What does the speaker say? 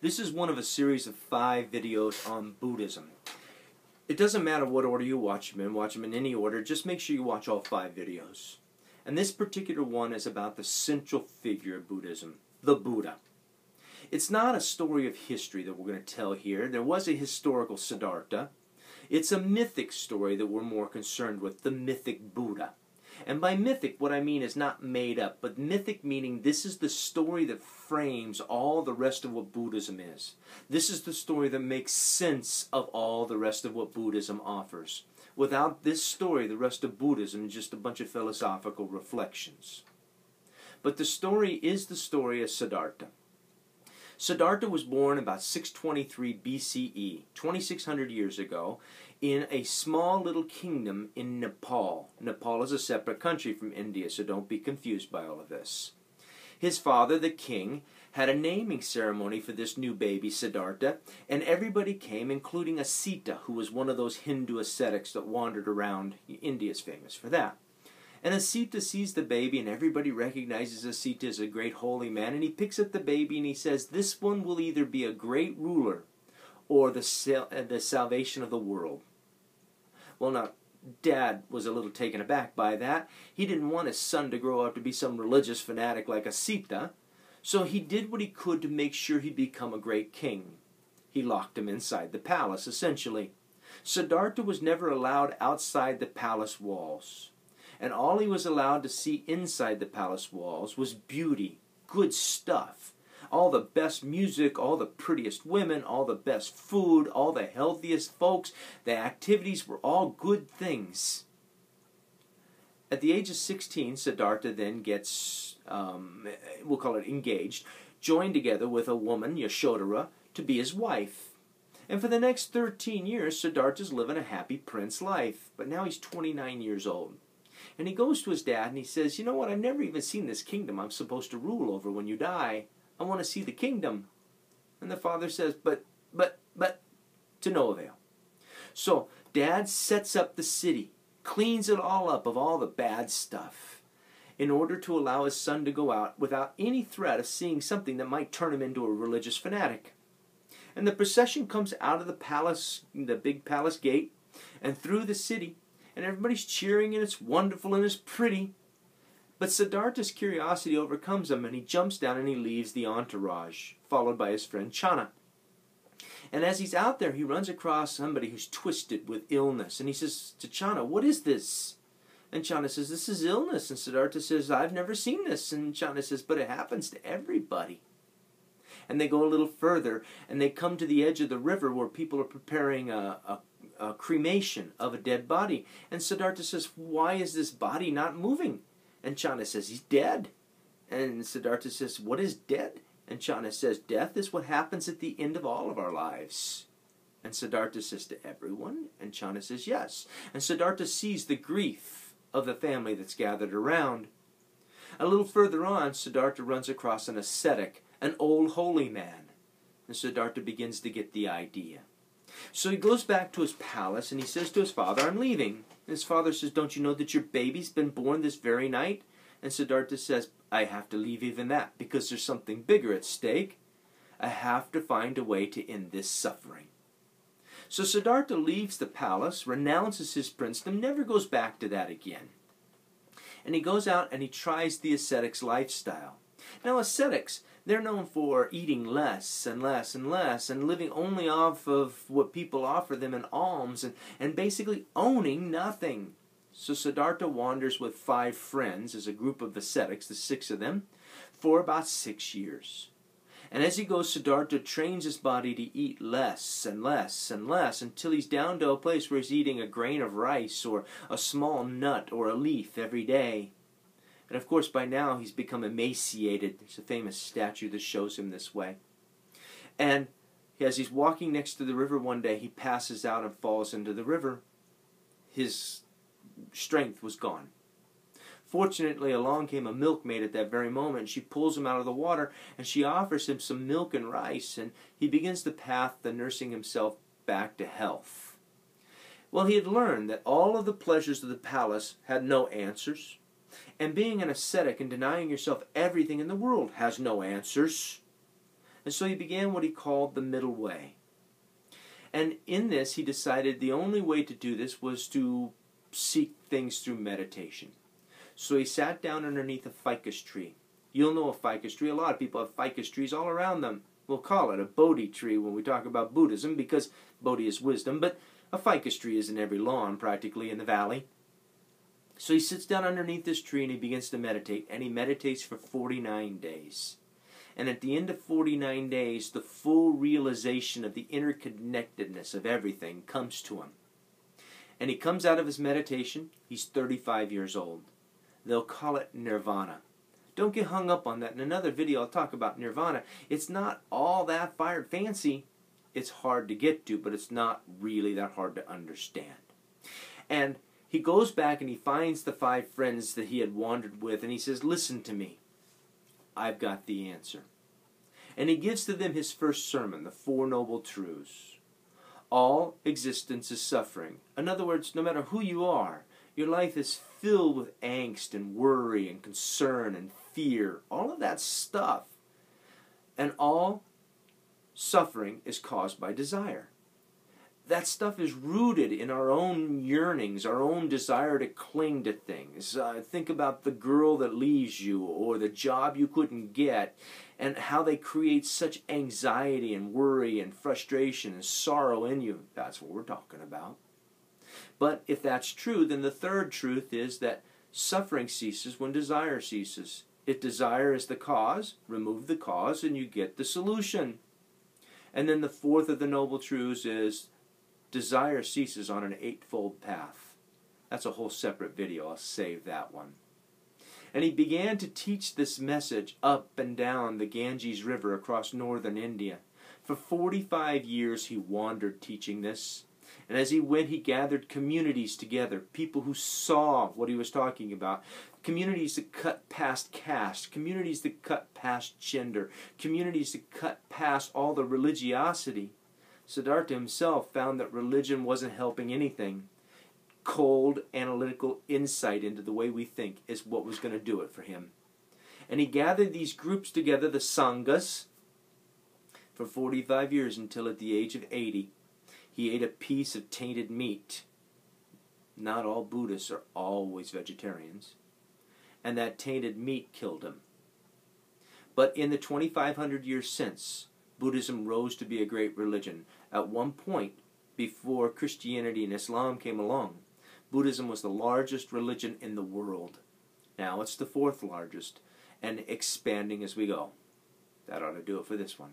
This is one of a series of 5 videos on Buddhism. It doesn't matter what order you watch them in any order, just make sure you watch all 5 videos. And this particular one is about the central figure of Buddhism, the Buddha. It's not a story of history that we're going to tell here. There was a historical Siddhartha. It's a mythic story that we're more concerned with, the mythic Buddha. And by mythic, what I mean is not made up, but mythic meaning this is the story that frames all the rest of what Buddhism is. This is the story that makes sense of all the rest of what Buddhism offers. Without this story, the rest of Buddhism is just a bunch of philosophical reflections. But the story is the story of Siddhartha. Siddhartha was born about 623 BCE, 2600 years ago, in a small little kingdom in Nepal. Nepal is a separate country from India, so don't be confused by all of this. His father, the king, had a naming ceremony for this new baby, Siddhartha, and everybody came, including a Sita, who was one of those Hindu ascetics that wandered around. India is famous for that. And Asita sees the baby, and everybody recognizes Asita as a great holy man, and he picks up the baby and he says, this one will either be a great ruler or the salvation of the world. Well, now, Dad was a little taken aback by that. He didn't want his son to grow up to be some religious fanatic like Asita, so he did what he could to make sure he'd become a great king. He locked him inside the palace, essentially. Siddhartha was never allowed outside the palace walls. And all he was allowed to see inside the palace walls was beauty, good stuff. All the best music, all the prettiest women, all the best food, all the healthiest folks. The activities were all good things. At the age of 16, Siddhartha then gets, we'll call it engaged, joined together with a woman, Yashodhara, to be his wife. And for the next 13 years, Siddhartha's living a happy prince life. But now he's 29 years old. And he goes to his dad and he says, you know what, I've never even seen this kingdom I'm supposed to rule over when you die. I want to see the kingdom. And the father says, but, to no avail. So Dad sets up the city, cleans it all up of all the bad stuff, in order to allow his son to go out without any threat of seeing something that might turn him into a religious fanatic. And the procession comes out of the palace, the big palace gate, and through the city, and everybody's cheering, and it's wonderful and it's pretty. But Siddhartha's curiosity overcomes him, and he jumps down and he leaves the entourage, followed by his friend Channa. And as he's out there, he runs across somebody who's twisted with illness. And he says to Channa, what is this? And Channa says, this is illness. And Siddhartha says, I've never seen this. And Channa says, but it happens to everybody. And they go a little further, and they come to the edge of the river where people are preparing a cremation of a dead body. And Siddhartha says, why is this body not moving? And Channa says, he's dead. And Siddhartha says, what is dead? And Channa says, death is what happens at the end of all of our lives. And Siddhartha says, to everyone? And Channa says, yes. And Siddhartha sees the grief of the family that's gathered around. A little further on, Siddhartha runs across an ascetic, an old holy man. And Siddhartha begins to get the idea. So he goes back to his palace and he says to his father, I'm leaving. And his father says, don't you know that your baby's been born this very night? And Siddhartha says, I have to leave even that because there's something bigger at stake. I have to find a way to end this suffering. So Siddhartha leaves the palace, renounces his princedom, never goes back to that again. And he goes out and he tries the ascetic's lifestyle. Now ascetics, they're known for eating less and less and less and living only off of what people offer them in alms and basically owning nothing. So Siddhartha wanders with 5 friends as a group of ascetics, the 6 of them, for about 6 years. And as he goes, Siddhartha trains his body to eat less and less and less until he's down to a place where he's eating a grain of rice or a small nut or a leaf every day. And of course, by now, he's become emaciated. There's a famous statue that shows him this way. And as he's walking next to the river one day, he passes out and falls into the river. His strength was gone. Fortunately, along came a milkmaid at that very moment. She pulls him out of the water, and she offers him some milk and rice, and he begins the path to nursing himself back to health. Well, he had learned that all of the pleasures of the palace had no answers. And being an ascetic and denying yourself everything in the world has no answers. And so he began what he called the middle way. And in this, he decided the only way to do this was to seek things through meditation. So he sat down underneath a ficus tree. You'll know a ficus tree. A lot of people have ficus trees all around them. We'll call it a Bodhi tree when we talk about Buddhism, because Bodhi is wisdom, but a ficus tree is in every lawn practically in the valley. So he sits down underneath this tree and he begins to meditate, and he meditates for 49 days. And at the end of 49 days, the full realization of the interconnectedness of everything comes to him. And he comes out of his meditation. He's 35 years old. They'll call it nirvana. Don't get hung up on that. In another video, I'll talk about nirvana. It's not all that fired fancy. It's hard to get to, but it's not really that hard to understand. And he goes back and he finds the 5 friends that he had wandered with, and he says, listen to me. I've got the answer. And he gives to them his first sermon, the 4 Noble Truths. All existence is suffering. In other words, no matter who you are, your life is filled with angst and worry and concern and fear, all of that stuff. And all suffering is caused by desire. That stuff is rooted in our own yearnings, our own desire to cling to things. Think about the girl that leaves you or the job you couldn't get, and how they create such anxiety and worry and frustration and sorrow in you. That's what we're talking about. But if that's true, then the third truth is that suffering ceases when desire ceases. If desire is the cause, remove the cause and you get the solution. And then the fourth of the Noble Truths is desire ceases on an 8-fold path. That's a whole separate video. I'll save that one. And he began to teach this message up and down the Ganges River across northern India. For 45 years he wandered teaching this. And as he went, he gathered communities together, people who saw what he was talking about, communities that cut past caste, communities that cut past gender, communities that cut past all the religiosity. Siddhartha himself found that religion wasn't helping anything. Cold, analytical insight into the way we think is what was going to do it for him. And he gathered these groups together, the Sanghas, for 45 years until at the age of 80. He ate a piece of tainted meat. Not all Buddhists are always vegetarians. And that tainted meat killed him. But in the 2,500 years since, Buddhism rose to be a great religion. At one point, before Christianity and Islam came along, Buddhism was the largest religion in the world. Now it's the 4th largest, and expanding as we go. That ought to do it for this one.